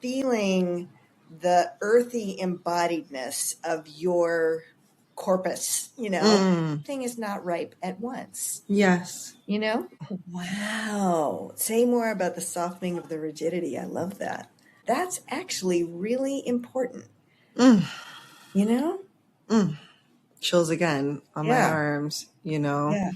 feeling the earthy embodiedness of your corpus, thing is not ripe at once. Yes. Wow. Say more about the softening of the rigidity. I love that. That's actually really important. Chills again on my arms, Yeah.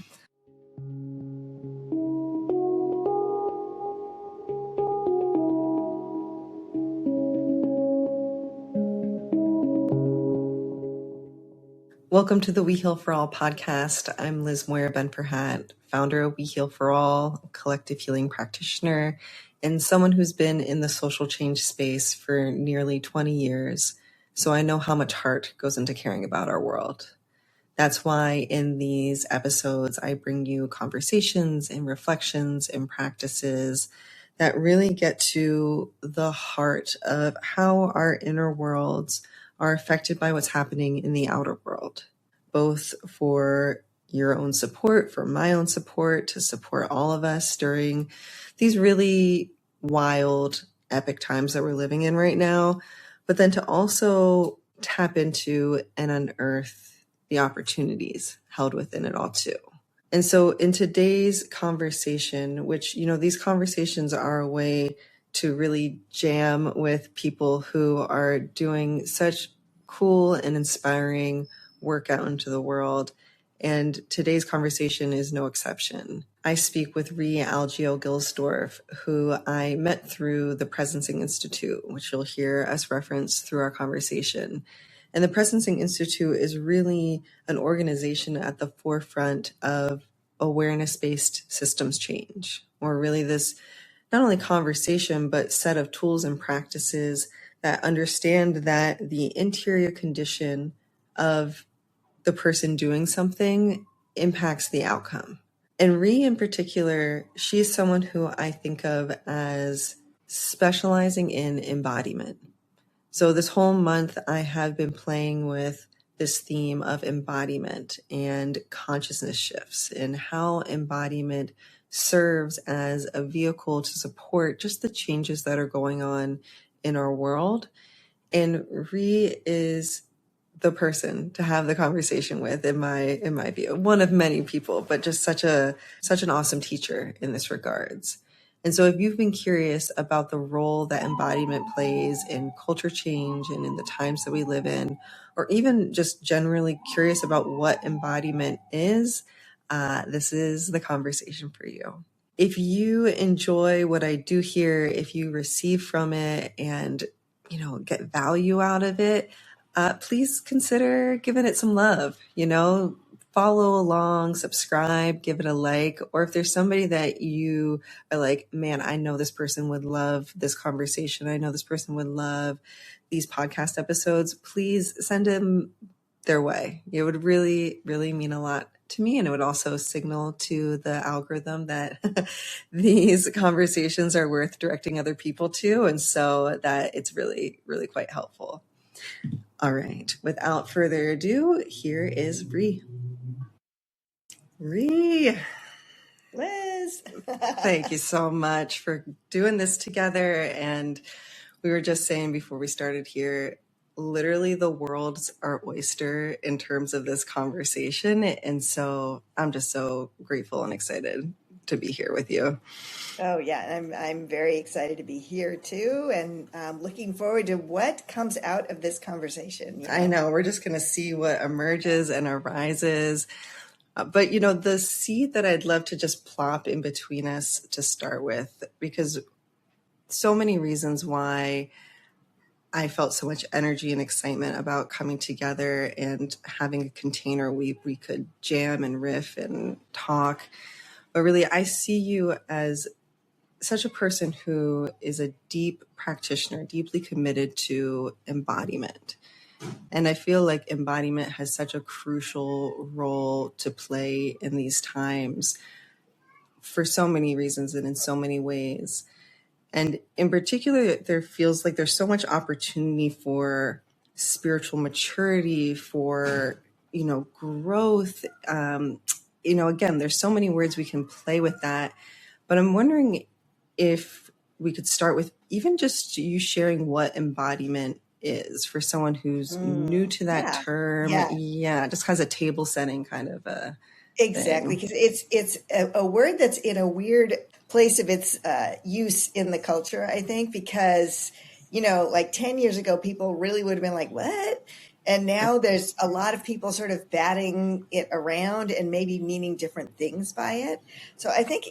Welcome to the We Heal for All podcast. I'm Liz Moyer Benperhat, founder of We Heal for All, a collective healing practitioner, and someone who's been in the social change space for nearly 20 years. So I know how much heart goes into caring about our world. That's why in these episodes, I bring you conversations and reflections and practices that really get to the heart of how our inner worlds are affected by what's happening in the outer world, both for your own support, for my own support, to support all of us during these really wild, epic times that we're living in right now, but then to also tap into and unearth the opportunities held within it all too. And so in today's conversation, which, these conversations are a way to really jam with people who are doing such cool and inspiring work out into the world. And today's conversation is no exception. I speak with Rie Algeo Gilsdorf, who I met through the Presencing Institute, which you'll hear us reference through our conversation. And the Presencing Institute is really an organization at the forefront of awareness-based systems change, or really this not only conversation, but set of tools and practices that understand that the interior condition of the person doing something impacts the outcome. And Rie in particular, she is someone who I think of as specializing in embodiment. So this whole month, I have been playing with this theme of embodiment and consciousness shifts and how embodiment serves as a vehicle to support just the changes that are going on in our world. And Rie is the person to have the conversation with in my view, one of many people, but just such an awesome teacher in this regards. And so if you've been curious about the role that embodiment plays in culture change and in the times that we live in, or even just generally curious about what embodiment is, this is the conversation for you. If you enjoy what I do here, if you receive from it and, get value out of it, please consider giving it some love, follow along, subscribe, give it a like, or if there's somebody that you are like, man, I know this person would love this conversation. I know this person would love these podcast episodes. Please send them their way. It would really, really mean a lot to me. And it would also signal to the algorithm that these conversations are worth directing other people to. And so that it's really, really quite helpful. All right. Without further ado, here is Rie. Rie. Liz. Thank you so much for doing this together. And we were just saying before we started here, literally the world's our oyster in terms of this conversation. And so I'm just so grateful and excited to be here with you. Oh yeah, I'm very excited to be here too, and looking forward to what comes out of this conversation. I know we're just going to see what emerges and arises. But, the seed that I'd love to just plop in between us to start with, because so many reasons why I felt so much energy and excitement about coming together and having a container we could jam and riff and talk. But really, I see you as such a person who is a deep practitioner, deeply committed to embodiment. And I feel like embodiment has such a crucial role to play in these times for so many reasons and in so many ways. And in particular, there feels like there's so much opportunity for spiritual maturity, for, growth. Again, there's so many words we can play with that. But I'm wondering if we could start with even just you sharing what embodiment is for someone who's new to that term. Yeah, just has a table setting kind of a exactly, because it's a word that's in a weird place of its use in the culture, I think, because, like 10 years ago, people really would have been like, what? And now there's a lot of people sort of batting it around and maybe meaning different things by it. So I think,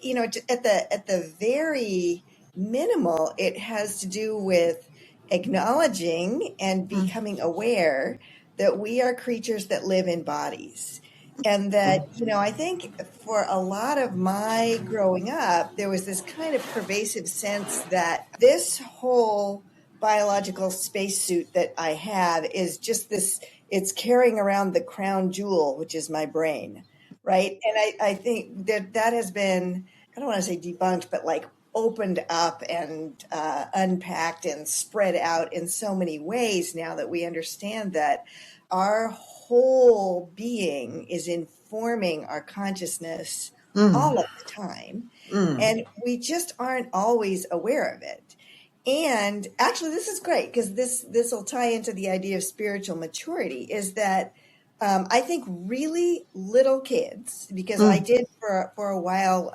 at the very minimal, it has to do with acknowledging and becoming aware that we are creatures that live in bodies. And that, I think for a lot of my growing up, there was this kind of pervasive sense that this whole biological spacesuit that I have is just this, it's carrying around the crown jewel, which is my brain, right? And I think that has been, I don't want to say debunked, but like opened up and unpacked and spread out in so many ways now that we understand that our whole being is informing our consciousness all of the time. And we just aren't always aware of it. And actually, this is great because this will tie into the idea of spiritual maturity, is that I think really little kids, because I did for a while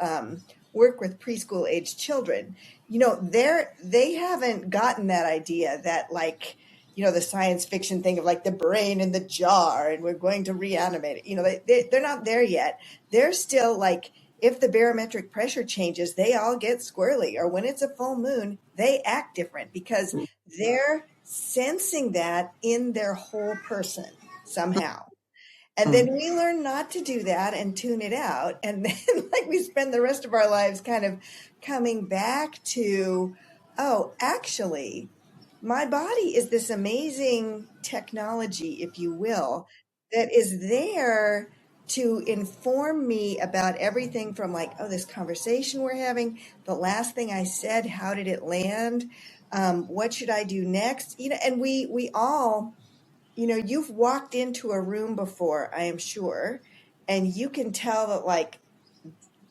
work with preschool age children, they haven't gotten that idea that, like, the science fiction thing of like the brain in the jar and we're going to reanimate it. They're not there yet. They're still like, if the barometric pressure changes, they all get squirrely, or when it's a full moon, they act different because they're sensing that in their whole person somehow. And then we learn not to do that and tune it out. And then like we spend the rest of our lives kind of coming back to, oh, actually, my body is this amazing technology, if you will, that is there to inform me about everything from like, oh, this conversation we're having, the last thing I said, how did it land? What should I do next? And we all, you've walked into a room before, I am sure, and you can tell that like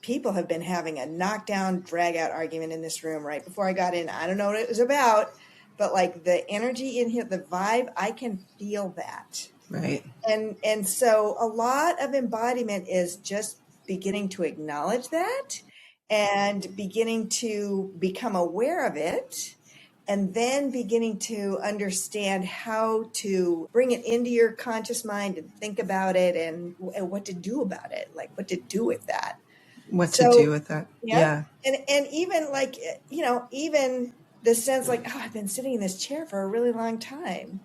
people have been having a knockdown, drag out argument in this room right before I got in. I don't know what it was about, but like the energy in here, the vibe, I can feel that. Right. And so a lot of embodiment is just beginning to acknowledge that and beginning to become aware of it, and then beginning to understand how to bring it into your conscious mind and think about it and what to do about it, like what to do with that. To do with that. Yeah. And even like, even the sense like, oh, I've been sitting in this chair for a really long time.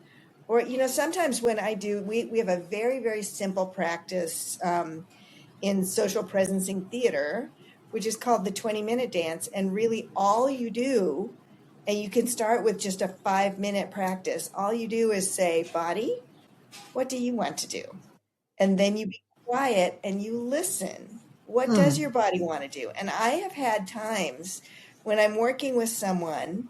Or, sometimes when I do, we have a very, very simple practice in social presencing theater, which is called the 20-minute dance. And really all you do, and you can start with just a 5-minute practice. All you do is say, body, what do you want to do? And then you be quiet and you listen. What does your body want to do? And I have had times when I'm working with someone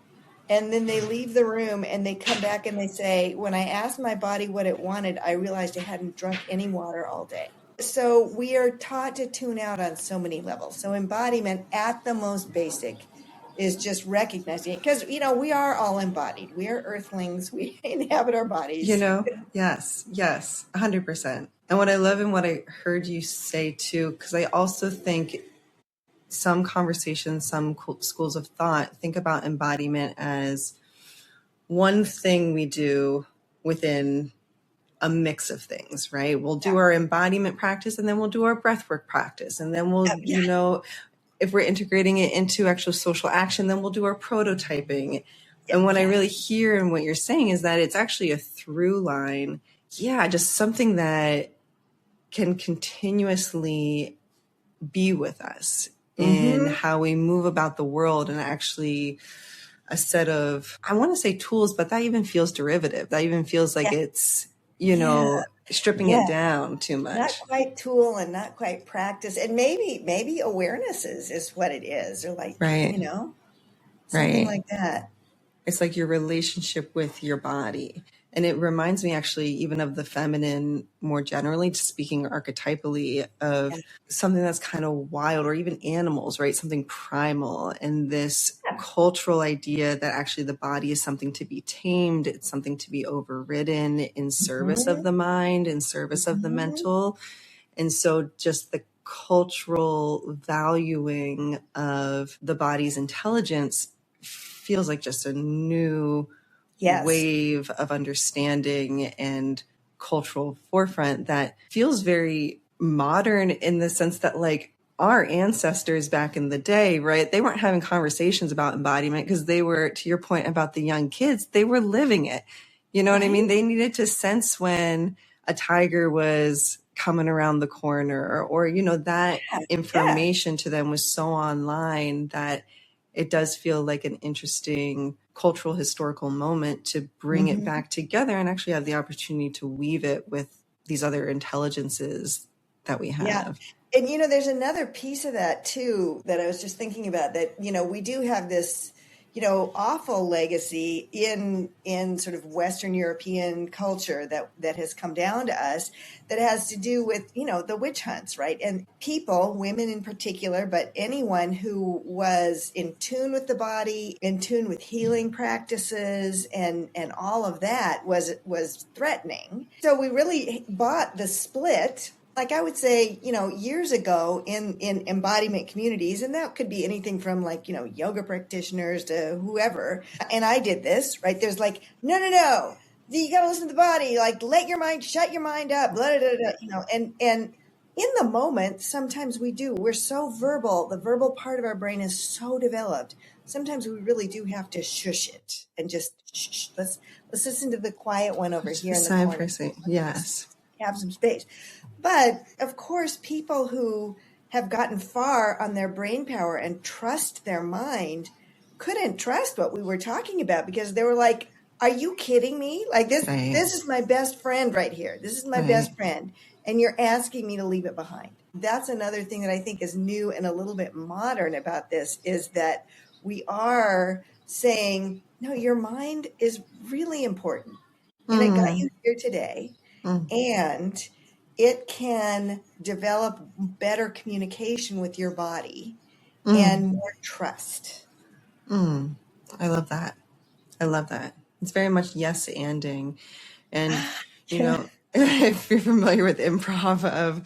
and then they leave the room and they come back and they say, when I asked my body what it wanted, I realized I hadn't drunk any water all day. So we are taught to tune out on so many levels. So embodiment at the most basic is just recognizing it, because, we are all embodied. We are earthlings. We inhabit our bodies. Yes, 100%. And what I love and what I heard you say too, because I also think some conversations, some schools of thought think about embodiment as one thing we do within a mix of things, right? We'll do our embodiment practice and then we'll do our breathwork practice. And then we'll, if we're integrating it into actual social action, then we'll do our prototyping. And what I really hear and what you're saying is that it's actually a through line. Yeah, just something that can continuously be with us in how we move about the world, and actually a set of, I want to say tools, but that even feels derivative. That even feels like it's, stripping it down too much. Not quite tool and not quite practice. And maybe awarenesses is what it is, or like, something like that. It's like your relationship with your body. And it reminds me actually even of the feminine more generally, speaking archetypally, of something that's kind of wild, or even animals, right? Something primal, and this cultural idea that actually the body is something to be tamed. It's something to be overridden in service of the mind, in service of the mental. And so just the cultural valuing of the body's intelligence feels like just a new wave of understanding and cultural forefront that feels very modern in the sense that like our ancestors back in the day, right? They weren't having conversations about embodiment because they were, to your point about the young kids, they were living it. You know what I mean? They needed to sense when a tiger was coming around the corner or you know, that information to them was so online that it does feel like an interesting cultural historical moment to bring it back together and actually have the opportunity to weave it with these other intelligences that we have. Yeah. And, you know, there's another piece of that, too, that I was just thinking about that, you know, we do have this, you know, awful legacy in sort of Western European culture that has come down to us that has to do with, you know, the witch hunts, right? And people, women in particular, but anyone who was in tune with the body, in tune with healing practices and all of that was threatening. So we really bought the split. Like I would say, you know, years ago in embodiment communities, and that could be anything from like, you know, yoga practitioners to whoever. And I did this, right? There's like, no. You got to listen to the body, like shut your mind up, blah, blah, blah, blah, you know, and in the moment, sometimes we do. We're so verbal. The verbal part of our brain is so developed. Sometimes we really do have to shush it and just shh. Let's listen to the quiet one over here in the corner. Yes. Have some space. But of course, people who have gotten far on their brain power and trust their mind couldn't trust what we were talking about because they were like, are you kidding me? Like this is my best friend right here. This is my best friend. And you're asking me to leave it behind. That's another thing that I think is new and a little bit modern about this is that we are saying, no, your mind is really important. And it got you here today. And it can develop better communication with your body and more trust. I love that. It's very much yes-anding. And, you know, if you're familiar with improv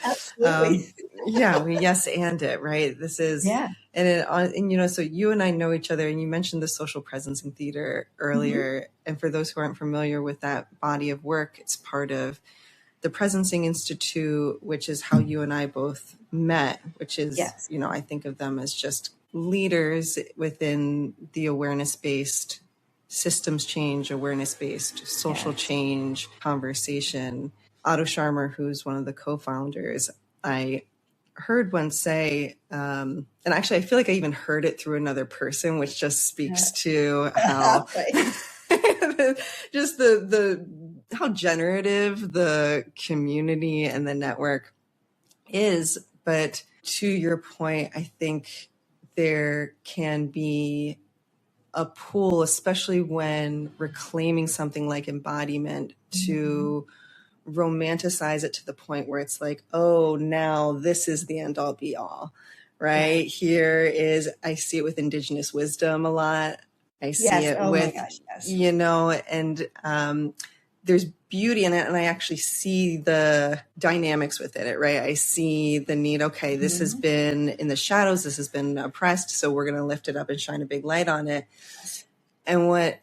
we yes and it, right? This is, and you know, so you and I know each other and you mentioned the social presence in theater earlier. And for those who aren't familiar with that body of work, it's part of the Presencing Institute, which is how you and I both met, which is, you know, I think of them as just leaders within the awareness-based systems change, awareness-based social change conversation. Otto Scharmer, who's one of the co-founders, I heard once say, and actually I feel like I even heard it through another person, which just speaks to how just how generative the community and the network is. But to your point, I think there can be a pull, especially when reclaiming something like embodiment, to romanticize it to the point where it's like, oh, now this is the end all be all, right? Here is, I see it with Indigenous wisdom a lot. I see it with, you know, and there's beauty in it. And I actually see the dynamics within it, right? I see the need, okay, this has been in the shadows, this has been oppressed, so we're going to lift it up and shine a big light on it. And what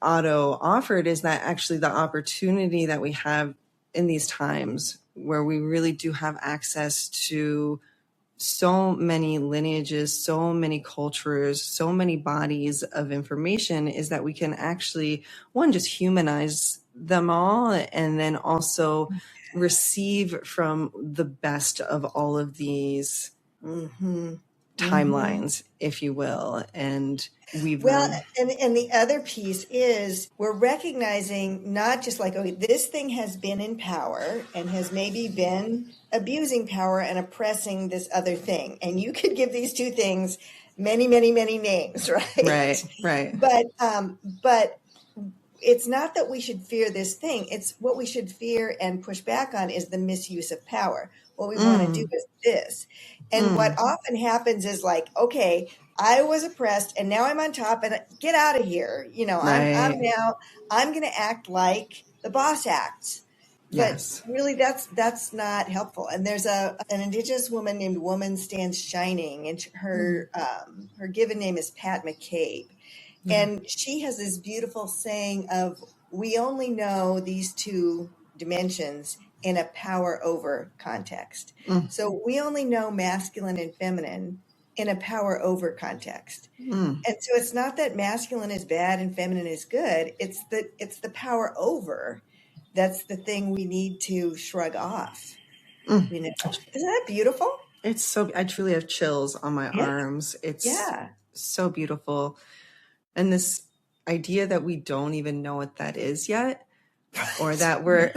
Otto offered is that actually the opportunity that we have in these times where we really do have access to so many lineages, so many cultures, so many bodies of information is that we can actually, one, just humanize them all, and then also receive from the best of all of these timelines, if you will. And we've and the other piece is we're recognizing not just like, okay, this thing has been in power and has maybe been abusing power and oppressing this other thing. And you could give these two things many, many, many names, right? Right. But it's not that we should fear this thing. It's what we should fear and push back on is the misuse of power. What we want to do is this. And what often happens is like, okay, I was oppressed and now I'm on top and get out of here. Right. I'm going to act like the boss acts. But Yes. really that's not helpful. And there's an indigenous woman named Woman Stands Shining, and her given name is Pat McCabe. Yeah. And she has this beautiful saying of, we only know these two dimensions in a power over context. So we only know masculine and feminine in a power over context. And so it's not that masculine is bad and feminine is good. It's the power over. That's the thing we need to shrug off. Isn't that beautiful? It's so, I truly have chills on my Yeah. arms. It's Yeah. so beautiful. And this idea that we don't even know what that is yet, or that we're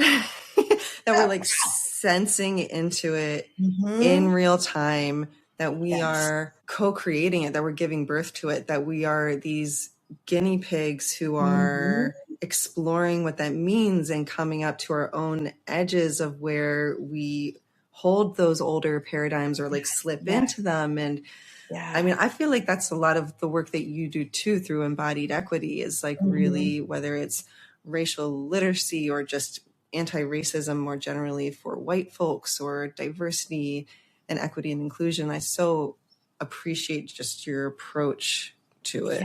that we're like sensing into it in real time, that we are co-creating it, that we're giving birth to it, that we are these guinea pigs who are exploring what that means and coming up to our own edges of where we hold those older paradigms or like slip into them. And I mean, I feel like that's a lot of the work that you do too through Embodied Equity, is like really, whether it's racial literacy or just anti-racism more generally for white folks, or diversity and equity and inclusion. I so appreciate just your approach to it.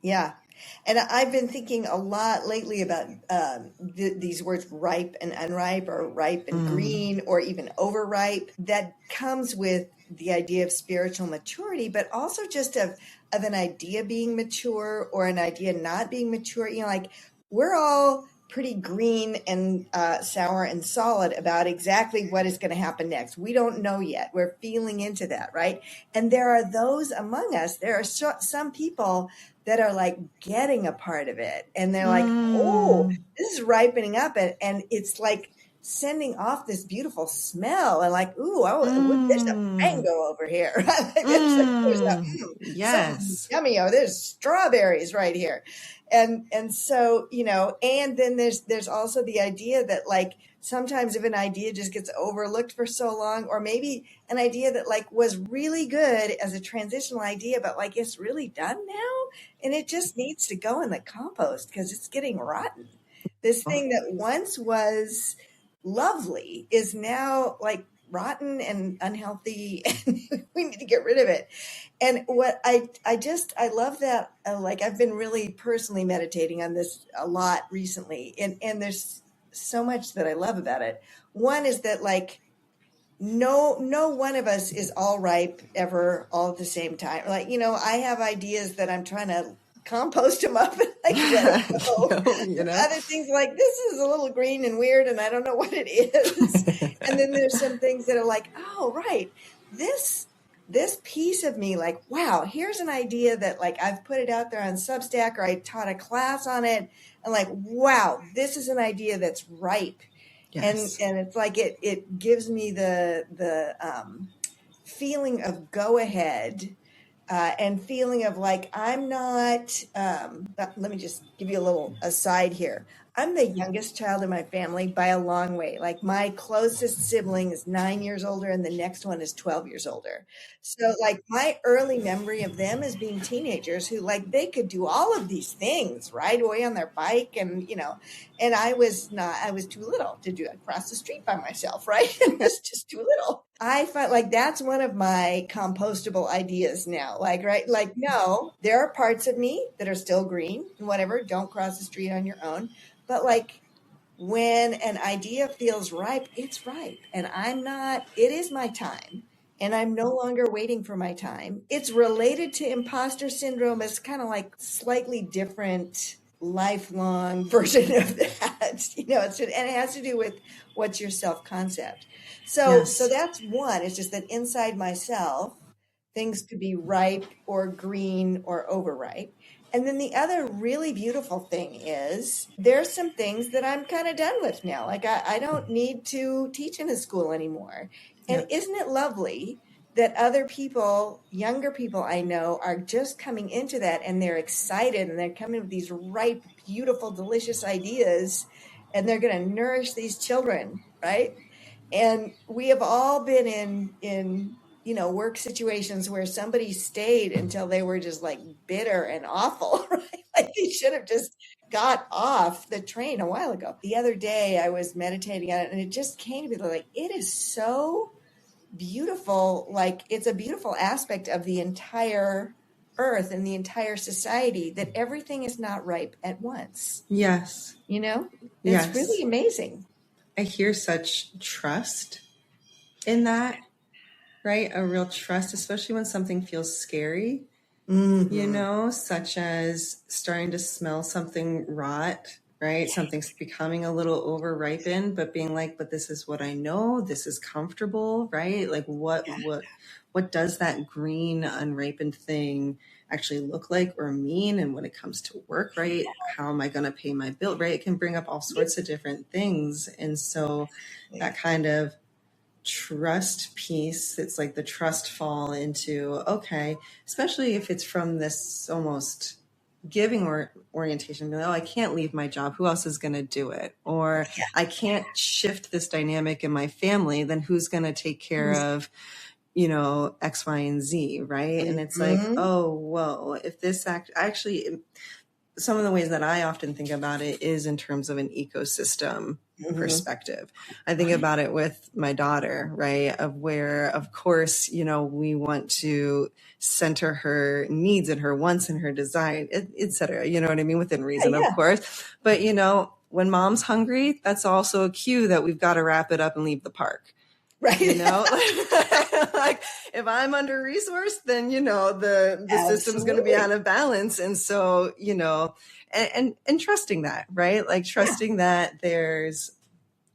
Yeah. And I've been thinking a lot lately about these words ripe and unripe, or ripe and green, or even overripe. That comes with the idea of spiritual maturity, but also just of an idea being mature or an idea not being mature. Like we're all pretty green and sour and solid about exactly what is going to happen next. We don't know yet. We're feeling into that, right? And there are those among us, there are some people that are like getting a part of it. And they're like, oh, this is ripening up. And it's like sending off this beautiful smell. And like, ooh, there's a mango over here. there's something yummy. Oh, there's strawberries right here. And so, and then there's also the idea that like, sometimes if an idea just gets overlooked for so long, or maybe an idea that like was really good as a transitional idea, but like it's really done now and it just needs to go in the compost because it's getting rotten. This thing that once was lovely is now like rotten and unhealthy, and we need to get rid of it. And what I love that, like I've been really personally meditating on this a lot recently, and there's so much that I love about it. One is that like no one of us is all ripe ever all at the same time. Like, I have ideas that I'm trying to compost them up and like let it go. Other things like, this is a little green and weird and I don't know what it is. And then there's some things that are like, oh, right. This piece of me, like, wow, here's an idea that like I've put it out there on Substack, or I taught a class on it, and like, wow, this is an idea that's ripe. Yes. And it's like it gives me the feeling of go ahead, and feeling of like I'm not. Let me just give you a little aside here. I'm the youngest child in my family by a long way. Like my closest sibling is 9 years older and the next one is 12 years older. So like my early memory of them as being teenagers who like they could do all of these things, ride away on their bike and, and I was too little to do it, cross the street by myself, right? I was just too little. I felt like that's one of my compostable ideas now. Like, right? Like, no, there are parts of me that are still green and whatever. Don't cross the street on your own. But like when an idea feels ripe, it's ripe. And it is my time. And I'm no longer waiting for my time. It's related to imposter syndrome. It's kind of like slightly different lifelong version of that. And it has to do with what's your self-concept. So that's one. It's just that inside myself, things could be ripe or green or overripe. And then the other really beautiful thing is there's some things that I'm kind of done with now. Like I don't need to teach in a school anymore. And isn't it lovely that other people, younger people I know, are just coming into that and they're excited and they're coming with these ripe, beautiful, delicious ideas and they're going to nourish these children, right? And we have all been in work situations where somebody stayed until they were just like bitter and awful, right? Like they should have just got off the train a while ago. The other day I was meditating on it and it just came to me like, it is so beautiful. Like it's a beautiful aspect of the entire earth and the entire society that everything is not ripe at once. Yes. It's really Yes. amazing. I hear such trust in that, right? A real trust, especially when something feels scary, such as starting to smell something rot, right? Something's becoming a little over ripened, but being like, but this is what I know. This is comfortable, right? Like what does that green unripened thing actually look like or mean? And when it comes to work, right? How am I going to pay my bill, right? It can bring up all sorts of different things. And so that kind of trust piece, it's like the trust fall into, okay, especially if it's from this almost giving orientation, oh, I can't leave my job, who else is going to do it? Or I can't shift this dynamic in my family, then who's going to take care of X, Y, and Z, right? And it's like, oh, whoa, if this actually, some of the ways that I often think about it is in terms of an ecosystem perspective. I think about it with my daughter, right? Of where, of course, we want to center her needs and her wants and her desire, et cetera, you know what I mean? Within reason, of course. But, when mom's hungry, that's also a cue that we've got to wrap it up and leave the park. Right. Like if I'm under resourced, then, the system's going to be out of balance. And so, and trusting that, right? Like trusting that there's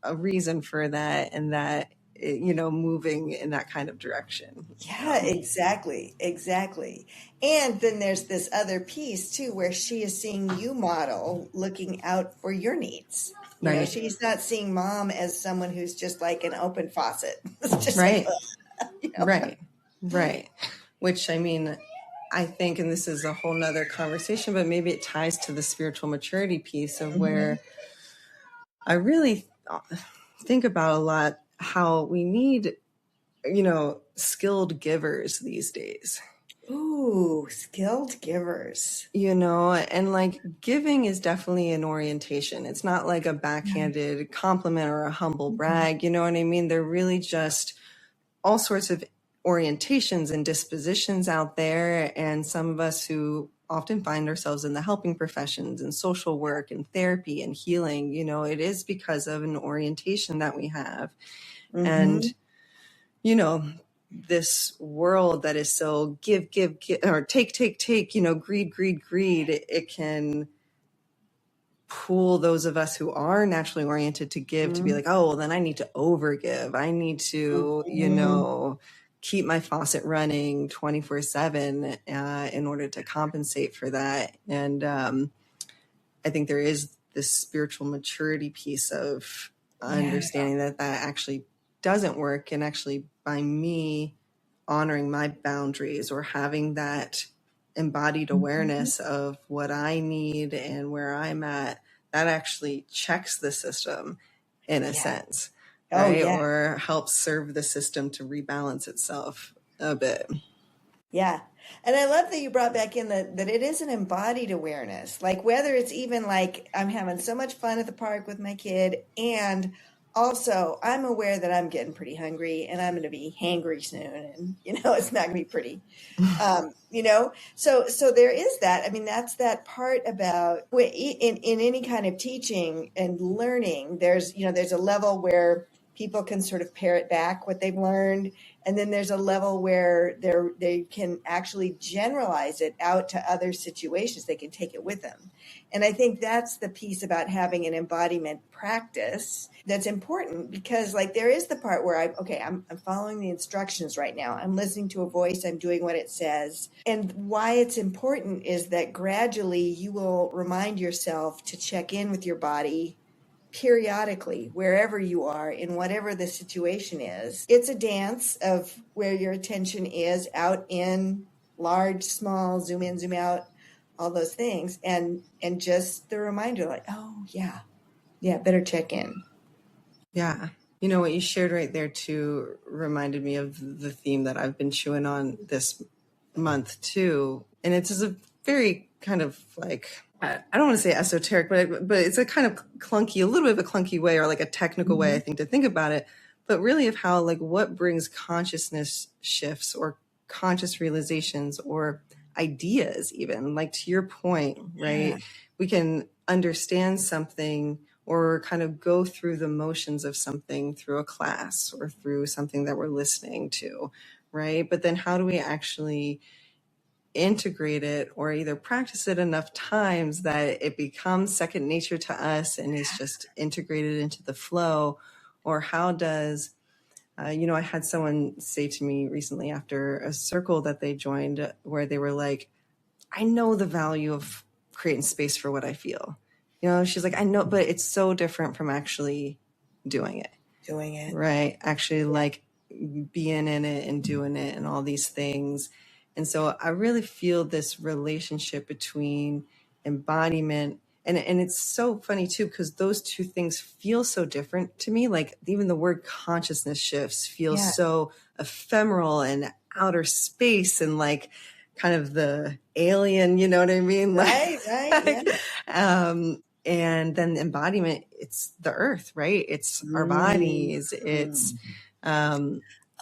a reason for that and that, moving in that kind of direction. Yeah, exactly. And then there's this other piece too, where she is seeing you model looking out for your needs. Right. She's not seeing mom as someone who's just like an open faucet. Just right. Like, Right. Which, I mean, I think, and this is a whole nother conversation, but maybe it ties to the spiritual maturity piece of where I really think about a lot how we need, skilled givers these days. Ooh, skilled givers. And like giving is definitely an orientation. It's not like a backhanded compliment or a humble brag. You know what I mean? They're really just all sorts of orientations and dispositions out there. And some of us who often find ourselves in the helping professions and social work and therapy and healing, it is because of an orientation that we have. And, this world that is so give, or take, greed, it can pull those of us who are naturally oriented to give to be like, oh, well, then I need to overgive. I need to, keep my faucet running 24/7 in order to compensate for that. And I think there is this spiritual maturity piece of understanding that actually doesn't work. And actually by me honoring my boundaries or having that embodied awareness of what I need and where I'm at, that actually checks the system in a sense. Right? Or helps serve the system to rebalance itself a bit. Yeah. And I love that you brought back in that it is an embodied awareness. Like whether it's even like I'm having so much fun at the park with my kid, and also I'm aware that I'm getting pretty hungry and I'm going to be hangry soon, and it's not going to be pretty. So there is that. I mean, that's that part about in any kind of teaching and learning. There's a level where people can sort of parrot back what they've learned. And then there's a level where they can actually generalize it out to other situations. They can take it with them. And I think that's the piece about having an embodiment practice that's important, because like there is the part where I'm following the instructions right now. I'm listening to a voice. I'm doing what it says. And why it's important is that gradually you will remind yourself to check in with your body periodically, wherever you are, in whatever the situation is. It's a dance of where your attention is, out in, large, small, zoom in, zoom out, all those things. And just the reminder like, oh, yeah, better check in. Yeah. You know, what you shared right there too reminded me of the theme that I've been chewing on this month too. And it's just a very kind of like, I don't want to say esoteric, but it's a kind of clunky, a little bit of a clunky way, or like a technical way, I think, to think about it. But really of how, like, what brings consciousness shifts or conscious realizations or ideas, even like to your point, right? Yeah. We can understand something or kind of go through the motions of something through a class or through something that we're listening to, right? But then how do we actually integrate it or either practice it enough times that it becomes second nature to us and is just integrated into the flow? Or how does, I had someone say to me recently after a circle that they joined where they were like, I know the value of creating space for what I feel. She's like, I know, but it's so different from actually doing it. Right. Actually, like being in it and doing it and all these things. And so I really feel this relationship between embodiment and it's so funny too, because those two things feel so different to me. Like even the word consciousness shifts feels so ephemeral and outer space and like kind of the alien, you know what I mean? Right. And then embodiment, it's the earth, right? It's our bodies. It's,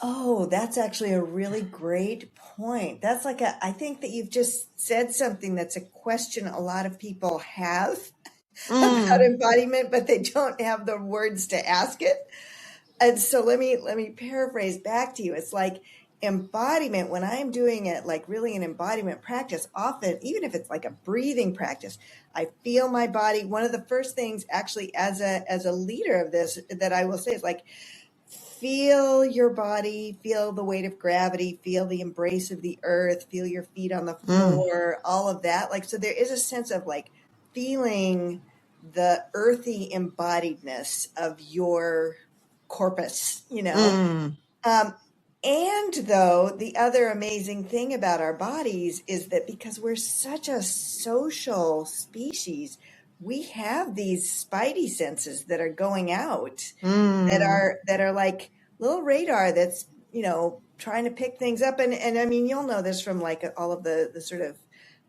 Oh, that's actually a really great point. That's like I think that you've just said something that's a question a lot of people have about embodiment, but they don't have the words to ask it. And so let me paraphrase back to you. It's like embodiment, when I'm doing it, like really an embodiment practice, often, even if it's like a breathing practice, I feel my body. One of the first things actually as a leader of this that I will say is like, feel your body, feel the weight of gravity, feel the embrace of the earth, feel your feet on the floor, all of that. Like, so there is a sense of like feeling the earthy embodiedness of your corpus, and though the other amazing thing about our bodies is that because we're such a social species, we have these spidey senses that are going out that are like little radar that's, trying to pick things up. And I mean, you'll know this from like all of the sort of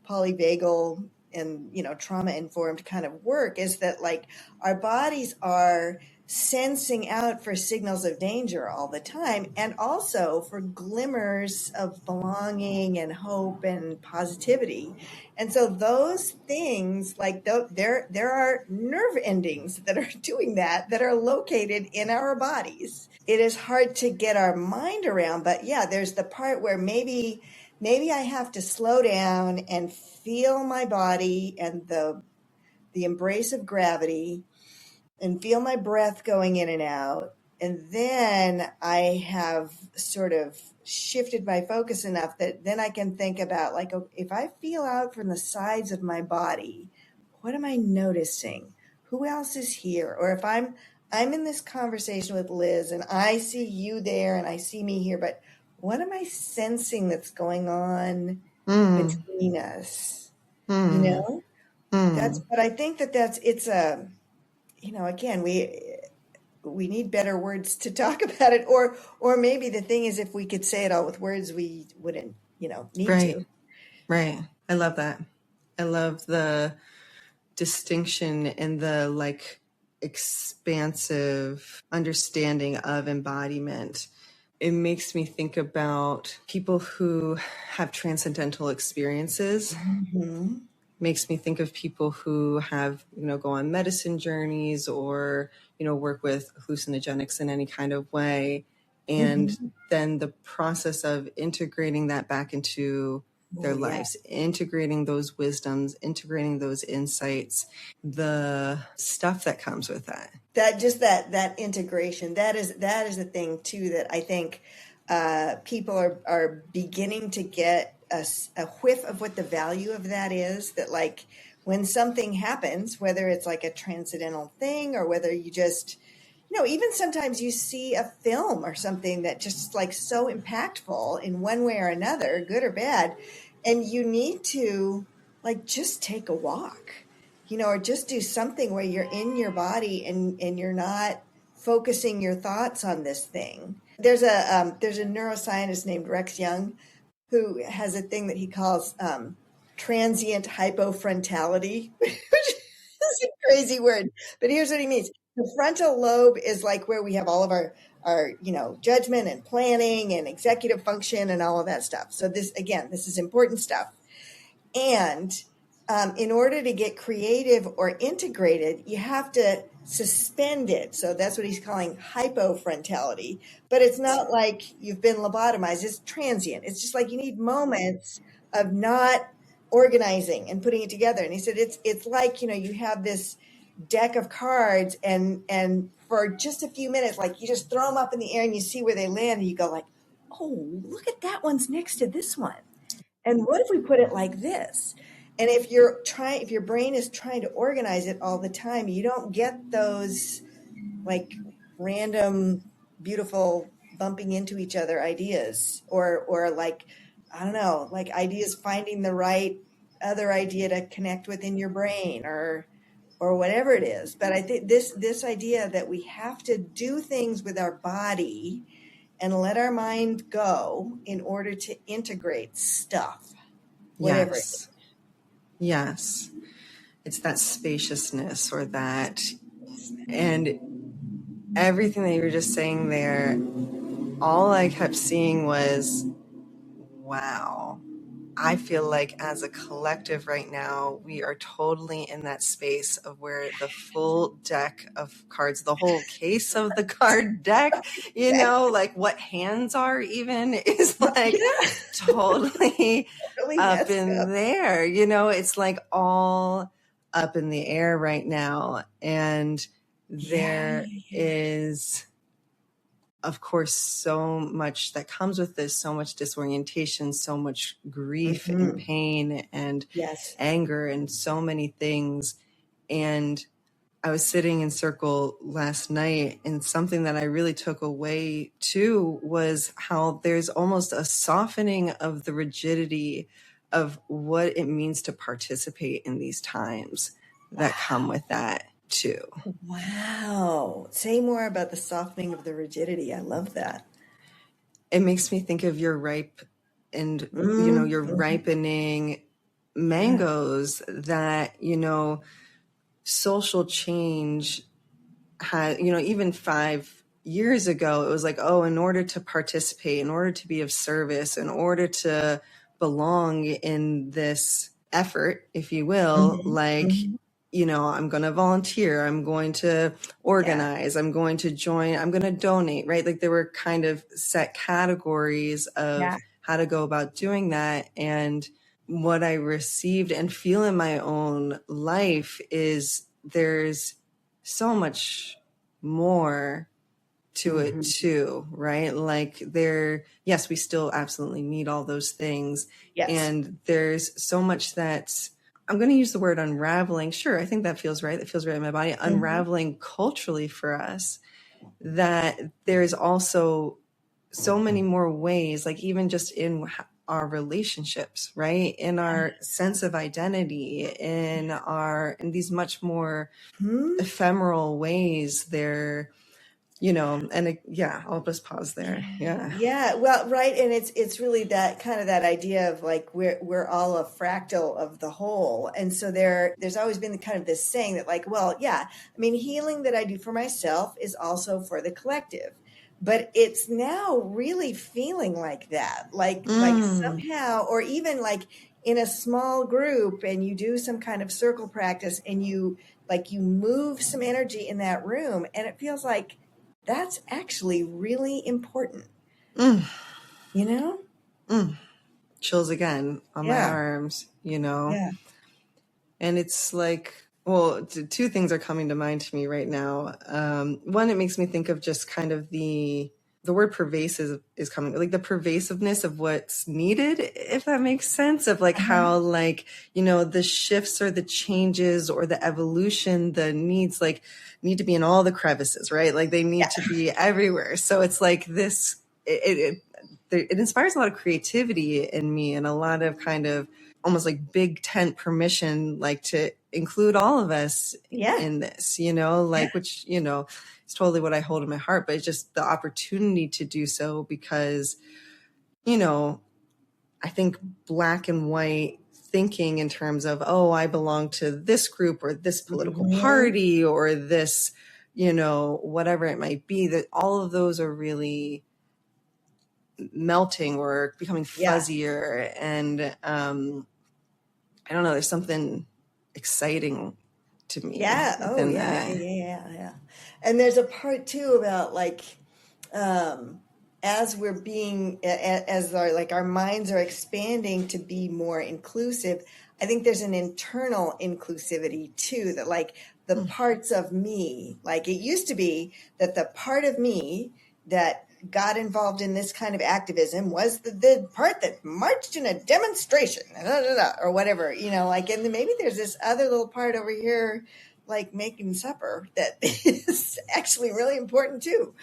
polyvagal and, trauma informed kind of work, is that like our bodies are sensing out for signals of danger all the time, and also for glimmers of belonging and hope and positivity. And so those things, like there are nerve endings that are doing that are located in our bodies. It is hard to get our mind around, but yeah, there's the part where maybe I have to slow down and feel my body and the embrace of gravity and feel my breath going in and out. And then I have sort of shifted my focus enough that then I can think about like, if I feel out from the sides of my body, what am I noticing? Who else is here? Or if I'm in this conversation with Liz and I see you there and I see me here, but what am I sensing that's going on between us? That's, but I think it's a, again, we need better words to talk about it, or maybe the thing is, if we could say it all with words, we wouldn't, need to. Right. I love that. I love the distinction and the like expansive understanding of embodiment. It makes me think about people who have transcendental experiences. Makes me think of people who have, go on medicine journeys or, work with hallucinogenics in any kind of way. And then the process of integrating that back into their lives, integrating those wisdoms, integrating those insights, the stuff that comes with that. That integration, that is the thing too, that I think people are beginning to get a whiff of what the value of that is. That like when something happens, whether it's like a transcendental thing or whether you just, even sometimes you see a film or something that just like so impactful in one way or another, good or bad, and you need to like just take a walk, or just do something where you're in your body and you're not focusing your thoughts on this thing. There's a neuroscientist named Rex Young who has a thing that he calls transient hypofrontality, which is a crazy word, but here's what he means. The frontal lobe is like where we have all of our judgment and planning and executive function and all of that stuff. So this is important stuff. And in order to get creative or integrated, you have to suspend it. So that's what he's calling hypofrontality. But it's not like you've been lobotomized. It's transient. It's just like you need moments of not organizing and putting it together. And he said it's like, you have this deck of cards and for just a few minutes, like you just throw them up in the air and you see where they land and you go like, oh, look at that one's next to this one. And what if we put it like this? And if your brain is trying to organize it all the time, you don't get those like random, beautiful bumping into each other ideas or like, I don't know, like ideas finding the right other idea to connect with in your brain or whatever it is. But I think this idea that we have to do things with our body and let our mind go in order to integrate stuff, whatever it is. Yes. It's that spaciousness or that, and everything that you were just saying there, all I kept seeing was, wow. I feel like as a collective right now, we are totally in that space of where the full deck of cards, the whole case of the card deck, like what hands are even is like totally Really up messed in up. there. It's like all up in the air right now. And there is, of course, so much that comes with this, so much disorientation, so much grief and pain and anger and so many things. And I was sitting in circle last night, and something that I really took away too was how there's almost a softening of the rigidity of what it means to participate in these times that come with that too. Wow. Say more about the softening of the rigidity. I love that. It makes me think of your ripe and, your ripening mangoes that, social change had, even 5 years ago, it was like, oh, in order to participate, in order to be of service, in order to belong in this effort, if you will, I'm going to volunteer, I'm going to organize, I'm going to join, I'm going to donate, right? Like there were kind of set categories of how to go about doing that. And what I received and feel in my own life is there's so much more to it too, right? Like yes, we still absolutely need all those things. Yes. And there's so much that's, I'm going to use the word unraveling. Sure, I think that feels right. That feels right in my body. Unraveling culturally for us, that there's also so many more ways, like even just in our relationships, right? In our sense of identity, in these much more ephemeral ways there, I'll just pause there. Yeah. Well, right. And it's really that kind of that idea of like, we're all a fractal of the whole. And so there's always been kind of this saying that like, well, yeah, I mean, healing that I do for myself is also for the collective. But it's now really feeling like that, like somehow, or even like in a small group and you do some kind of circle practice and you move some energy in that room and it feels like that's actually really important. Chills again on my arms, and it's like, well, two things are coming to mind to me right now. One, it makes me think of just kind of the word pervasive is coming, like the pervasiveness of what's needed, if that makes sense, of like how like, the shifts or the changes or the evolution, the needs like need to be in all the crevices, right? Like they need to be everywhere. So it's like this, it inspires a lot of creativity in me and a lot of kind of almost like big tent permission, like to include all of us Yeah. in this, like, which, it's totally what I hold in my heart, but it's just the opportunity to do so because, I think black and white thinking in terms of, oh, I belong to this group or this political party or this, whatever it might be, that all of those are really melting or becoming fuzzier. And I don't know, there's something exciting to me. Yeah. Oh, yeah. And there's a part too about like, as we're being, as our minds are expanding to be more inclusive, I think there's an internal inclusivity too, that like the parts of me, like it used to be that the part of me that got involved in this kind of activism was the part that marched in a demonstration or whatever, like, and then maybe there's this other little part over here, like making supper, that is actually really important too,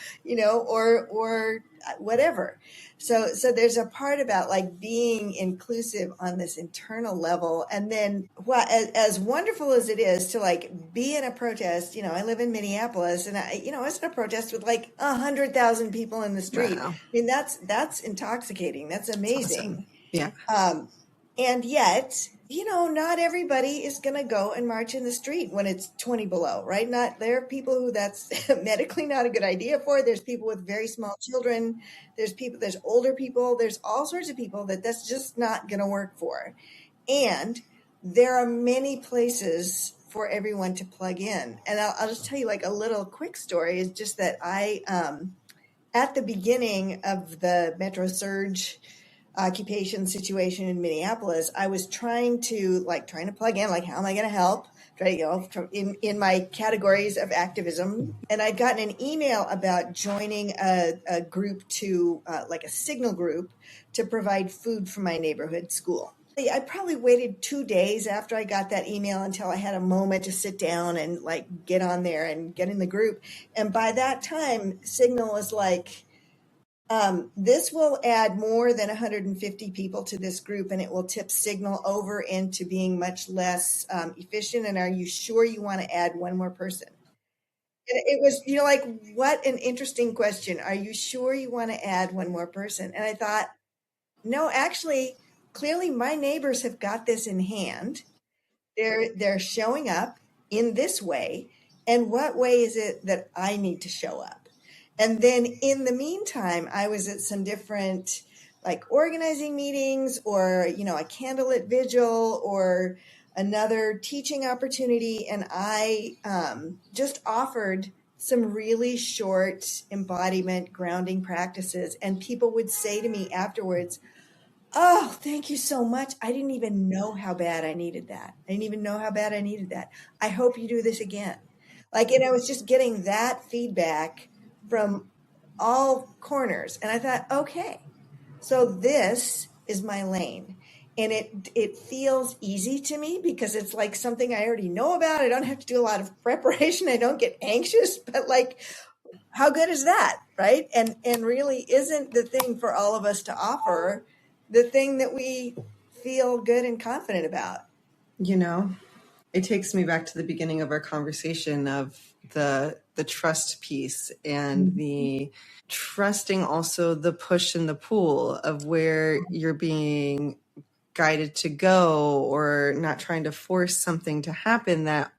or whatever. So there's a part about like being inclusive on this internal level. And then as wonderful as it is to like be in a protest, I live in Minneapolis and I was in a protest with like 100,000 people in the street. Wow. I mean, that's intoxicating. That's amazing. That's awesome. Yeah. And yet, not everybody is going to go and march in the street when it's 20 below, right? There are people who that's medically not a good idea for. There's people with very small children. There's older people. There's all sorts of people that's just not going to work for. And there are many places for everyone to plug in. And I'll just tell you like a little quick story is just that I, at the beginning of the Metro Surge occupation situation in Minneapolis, I was trying to plug in, like, how am I going to help? In my categories of activism. And I'd gotten an email about joining a group to, like a signal group to provide food for my neighborhood school. I probably waited 2 days after I got that email until I had a moment to sit down and like get on there and get in the group. And by that time, Signal was like, this will add more than 150 people to this group and it will tip Signal over into being much less efficient. And are you sure you want to add one more person? And it was, like, what an interesting question. Are you sure you want to add one more person? And I thought, no, actually, clearly my neighbors have got this in hand. They're showing up in this way. And what way is it that I need to show up? And then in the meantime, I was at some different like organizing meetings or, a candlelit vigil or another teaching opportunity. And I just offered some really short embodiment grounding practices. And people would say to me afterwards, oh, thank you so much. I didn't even know how bad I needed that. I hope you do this again. Like, and I was just getting that feedback from all corners. And I thought, okay, so this is my lane. And it feels easy to me because it's like something I already know about. I don't have to do a lot of preparation. I don't get anxious, but like, how good is that, right? And really isn't the thing for all of us to offer the thing that we feel good and confident about? It takes me back to the beginning of our conversation of the trust piece and the trusting also the push and the pull of where you're being guided to go or not trying to force something to happen that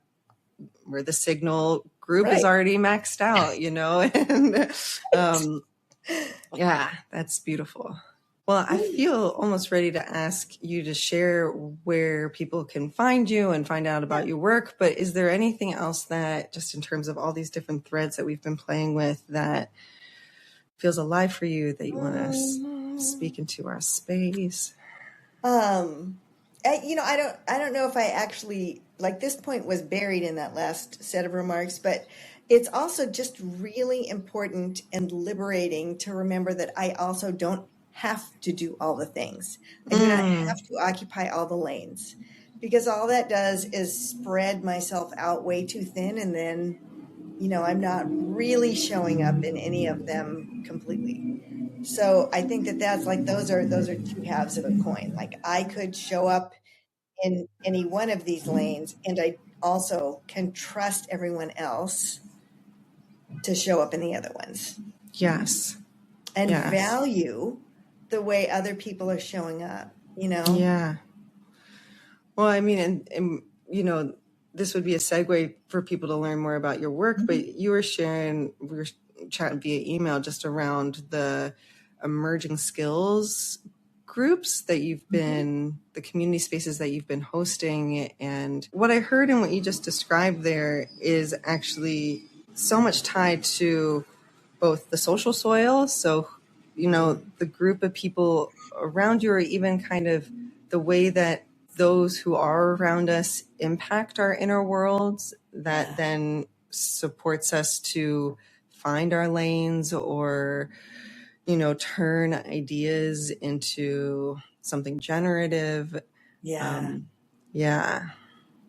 where the Signal group is already maxed out, and yeah, that's beautiful. Well, I feel almost ready to ask you to share where people can find you and find out about your work. But is there anything else that, just in terms of all these different threads that we've been playing with, that feels alive for you that you want to speak into our space? I don't know if I actually, like, this point was buried in that last set of remarks, but it's also just really important and liberating to remember that I also don't have to do all the things. I do not have to occupy all the lanes, because all that does is spread myself out way too thin. And then, I'm not really showing up in any of them completely. So I think that's like, those are two halves of a coin. Like, I could show up in any one of these lanes, and I also can trust everyone else to show up in the other ones. Yes. And Yes. value the way other people are showing up, Yeah. Well, I mean, and this would be a segue for people to learn more about your work, but you were sharing, we were chatting via email just around the emerging skills groups that you've been, the community spaces that you've been hosting. And what I heard in what you just described there is actually so much tied to both the social soil. So, the group of people around you, or even kind of the way that those who are around us impact our inner worlds, that then supports us to find our lanes, or turn ideas into something generative. Yeah. Yeah.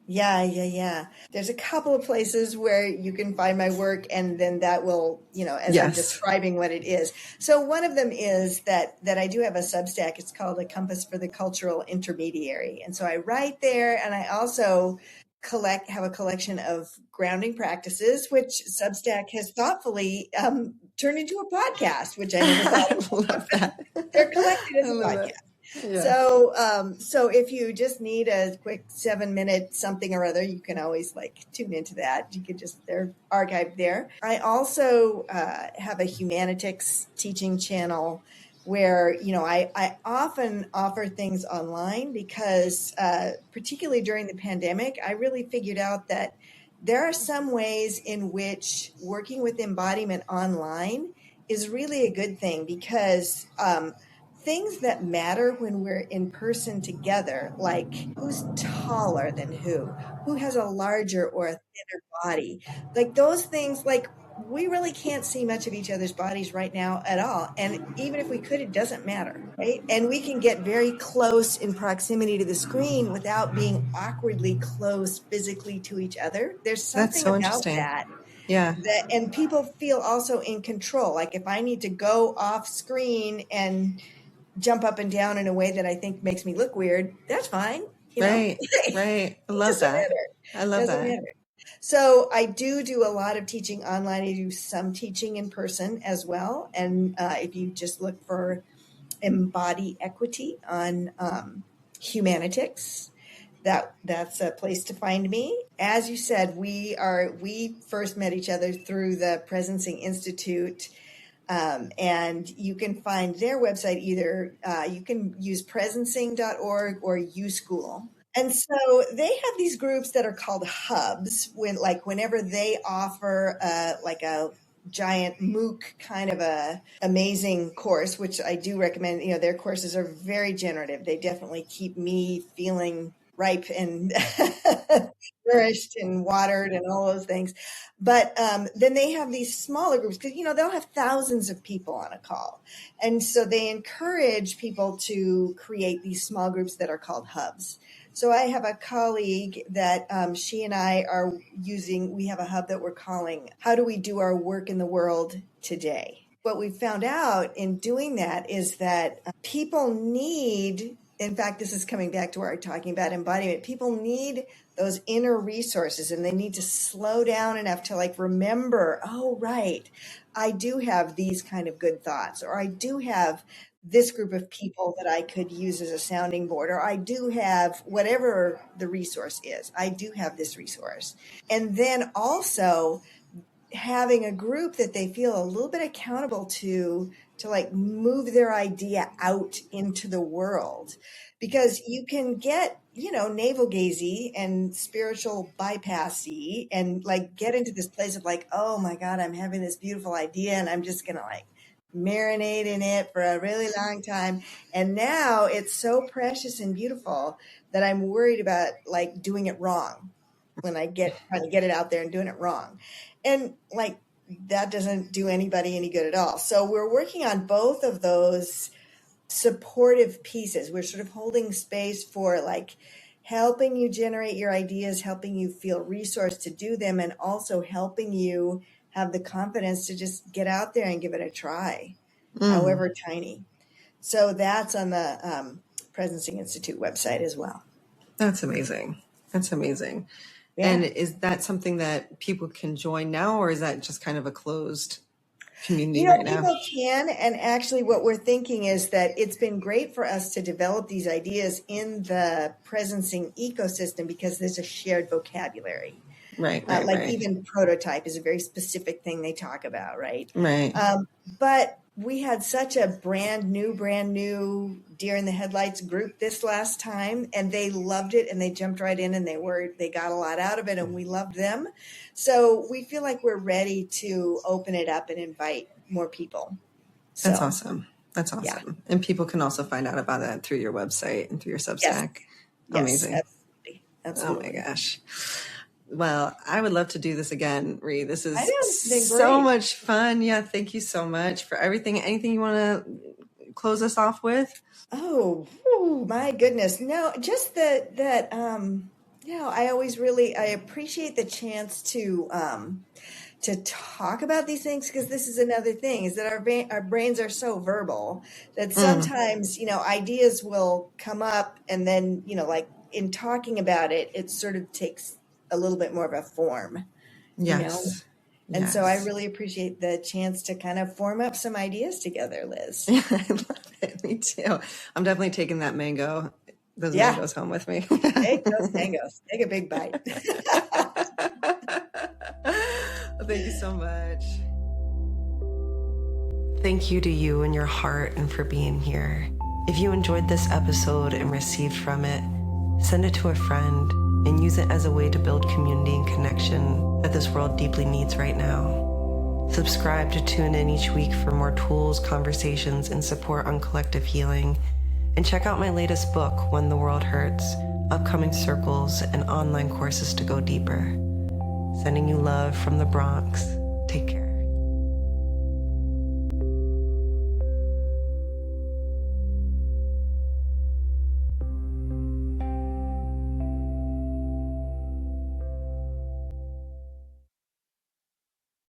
Yeah. There's a couple of places where you can find my work, and then that will, as I'm Yes. describing what it is. So one of them is that I do have a Substack. It's called A Compass for the Cultural Intermediary. And so I write there, and I also have a collection of grounding practices, which Substack has thoughtfully turned into a podcast, which I never thought it would. Love that. They're collected as a podcast. Yeah. So if you just need a quick 7-minute something or other, you can always tune into that. You could they're archived there. I also have a Humanitics teaching channel where, I often offer things online because particularly during the pandemic, I really figured out that there are some ways in which working with embodiment online is really a good thing, because things that matter when we're in person together, like who's taller than who has a larger or a thinner body, like those things, we really can't see much of each other's bodies right now at all. And even if we could, it doesn't matter, right? And we can get very close in proximity to the screen without being awkwardly close physically to each other. There's something so about interesting. that. Yeah. And people feel also in control. Like if I need to go off screen and jump up and down in a way that I think makes me look weird, that's fine. Right. I love that. Matter. I love Doesn't that. matter. So I do a lot of teaching online. I do some teaching in person as well. And if you just look for Embody Equity on Humanitics, that's a place to find me. As you said, we first met each other through the Presencing Institute. And you can find their website either, you can use presencing.org or uschool. And so they have these groups that are called hubs, whenever they offer a giant MOOC kind of a amazing course, which I do recommend. Their courses are very generative. They definitely keep me feeling ripe and nourished and watered and all those things. But then they have these smaller groups, because they'll have thousands of people on a call, and so they encourage people to create these small groups that are called hubs. So I have a colleague that she and I are using. We have a hub that we're calling "How Do We Do Our Work in the World Today?" What we found out in doing that is that people need, in fact, this is coming back to where I'm talking about embodiment, people need those inner resources, and they need to slow down enough to remember, oh, right, I do have these kind of good thoughts, or I do have this group of people that I could use as a sounding board, or I do have whatever the resource is. I do have this resource. And then also having a group that they feel a little bit accountable to move their idea out into the world, because you can get navel gazy and spiritual bypassy and get into this place of oh my God, I'm having this beautiful idea and I'm just gonna marinate in it for a really long time, and now it's so precious and beautiful that I'm worried about doing it wrong when I trying to get it out there and doing it wrong. And that doesn't do anybody any good at all. So we're working on both of those supportive pieces. We're sort of holding space for helping you generate your ideas, helping you feel resourced to do them, and also helping you have the confidence to just get out there and give it a try, however tiny. So that's on the Presencing Institute website as well. That's amazing. That's amazing. Yeah. And is that something that people can join now, or is that just kind of a closed community right now? People can, and actually what we're thinking is that it's been great for us to develop these ideas in the presencing ecosystem because there's a shared vocabulary. Right. Even prototype is a very specific thing they talk about, right? Right. But we had such a brand new deer in the headlights group this last time, and they loved it and they jumped right in and they got a lot out of it and we loved them. So we feel like we're ready to open it up and invite more people. So, That's awesome. That's awesome. Yeah. And people can also find out about that through your website and through your Substack. Yes. Amazing. Absolutely. Oh my gosh. Well, I would love to do this again, Rie. This is so great. much fun. Yeah, thank you so much for everything. Anything you want to close us off with? Oh, my goodness. No, just that I appreciate the chance to talk about these things, because this is another thing, is that our brains are so verbal that sometimes, ideas will come up and then, like in talking about it, it sort of takes a little bit more of a form, Yes. And so I really appreciate the chance to kind of form up some ideas together, Liz. I love it. Me too. I'm definitely taking those mangoes home with me. Take those mangoes. Take a big bite. Well, thank you so much. Thank you to you and your heart and for being here. If you enjoyed this episode and received from it, send it to a friend and use it as a way to build community and connection that this world deeply needs right now. Subscribe to tune in each week for more tools, conversations, and support on collective healing. And check out my latest book, When the World Hurts, upcoming circles, and online courses to go deeper. Sending you love from the Bronx. Take care.